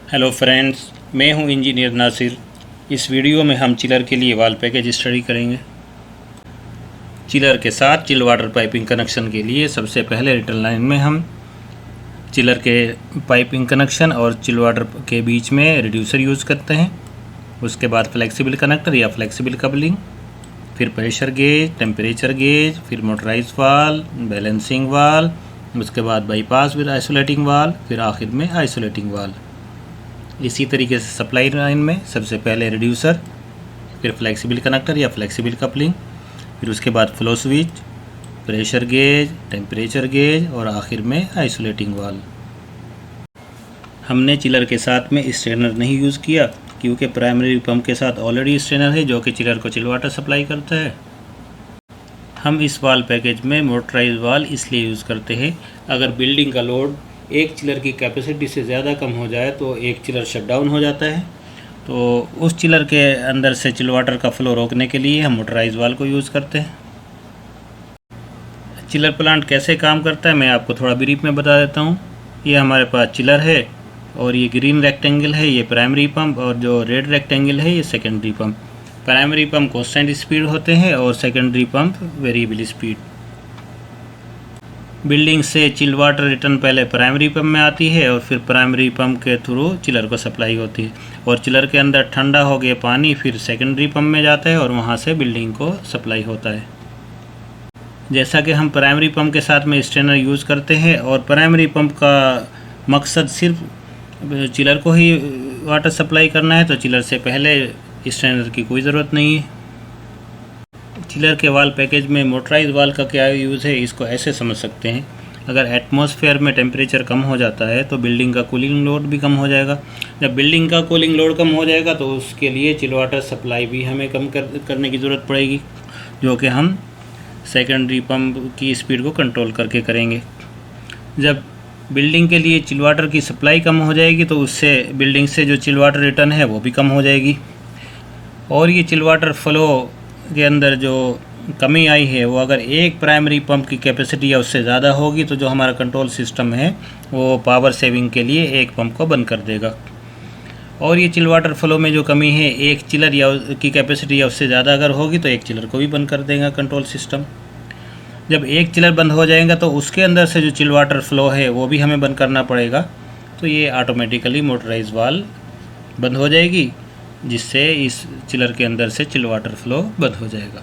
Hello friends, मैं हूं engineer Nasir. इस वीडियो में हम चिलर के लिए वाल पैकेज स्टडी करेंगे। चिलर के साथ चिल वाटर पाइपिंग कनेक्शन के लिए सबसे पहले रिटर्न लाइन में हम चिलर के पाइपिंग कनेक्शन और चिल वाटर के बीच में रिड्यूसर यूज़ करते हैं। उसके बाद फ्लेक्सिबल कनेक्टर या फ्लेक्सिबल कपलिंग, फिर प्रेशर गेज, टेम्परेचर गेज, फिर मोटराइज वाल, बैलेंसिंग वाल, उसके बाद बाईपास विद आइसोलेटिंग वाल, फिर आखिर में आइसोलेटिंग वाल। इसी तरीके से सप्लाई लाइन में सबसे पहले रिड्यूसर, फिर फ्लेक्सिबल कनेक्टर या फ्लेक्सिबल कपलिंग, फिर उसके बाद flow switch, pressure gauge, temperature gauge और आखिर में आइसोलेटिंग वाल। हमने चिलर के साथ में स्ट्रेनर नहीं यूज़ किया क्योंकि प्राइमरी पंप के साथ ऑलरेडी स्ट्रेनर है जो कि चिलर को चिल वाटर सप्लाई करता है। हम इस वाल पैकेज में मोटराइज वाल इसलिए यूज़ करते हैं, अगर बिल्डिंग का लोड एक चिलर की कैपेसिटी से ज़्यादा कम हो जाए तो एक चिलर शट डाउन हो जाता है। तो उस चिलर के अंदर से चिल वाटर का फ्लो रोकने के लिए हम मोटराइज वाल को यूज़ करते हैं। चिलर प्लांट कैसे काम करता है मैं आपको थोड़ा ब्रीफ में बता देता हूँ। ये हमारे पास चिलर है और ये ग्रीन रेक्टेंगल है ये प्राइमरी पंप और जो रेड रेक्टेंगल है ये secondary pump. Primary pump constant speed होते हैं और secondary pump variable speed. Building से चिल वाटर रिटर्न पहले प्राइमरी पंप में आती है और फिर प्राइमरी पंप के थ्रू चिलर को सप्लाई होती है और चिलर के अंदर ठंडा हो गया पानी फिर सेकेंडरी पंप में जाता है और वहाँ से बिल्डिंग को सप्लाई होता है। जैसा कि हम प्राइमरी पंप के साथ में स्ट्रेनर यूज़ करते हैं और प्राइमरी पंप का मकसद सिर्फ चिलर को ही वाटर सप्लाई करना है, तो चिलर से पहले स्ट्रेनर की कोई ज़रूरत नहीं है। चिलर के वाल पैकेज में मोटराइज वाल का क्या यूज़ है इसको ऐसे समझ सकते हैं। अगर एटमॉस्फेयर में टेम्परेचर कम हो जाता है तो बिल्डिंग का कूलिंग लोड भी कम हो जाएगा। जब बिल्डिंग का कूलिंग लोड कम हो जाएगा तो उसके लिए चिल वाटर सप्लाई भी हमें कम करने की ज़रूरत पड़ेगी, जो कि हम सेकेंडरी पंप की स्पीड को कंट्रोल करके करेंगे। जब बिल्डिंग के लिए चिल वाटर की सप्लाई कम हो जाएगी तो उससे बिल्डिंग से जो चिल वाटर रिटर्न है वो भी कम हो जाएगी और ये चिल वाटर फ्लो के अंदर जो कमी आई है वो अगर एक प्राइमरी पंप की कैपेसिटी या उससे ज़्यादा होगी तो जो हमारा कंट्रोल सिस्टम है वो पावर सेविंग के लिए एक पंप को बंद कर देगा। और ये चिल वाटर फ्लो में जो कमी है एक चिलर या की कैपेसिटी या उससे ज़्यादा अगर होगी तो एक चिलर को भी बंद कर देगा कंट्रोल सिस्टम। जब एक चिलर बंद हो जाएगा तो उसके अंदर से जो चिल वाटर फ्लो है वो भी हमें बंद करना पड़ेगा, तो ये ऑटोमेटिकली मोटराइज वाल बंद हो जाएगी जिससे इस चिलर के अंदर से चिल वाटर फ्लो बंद हो जाएगा।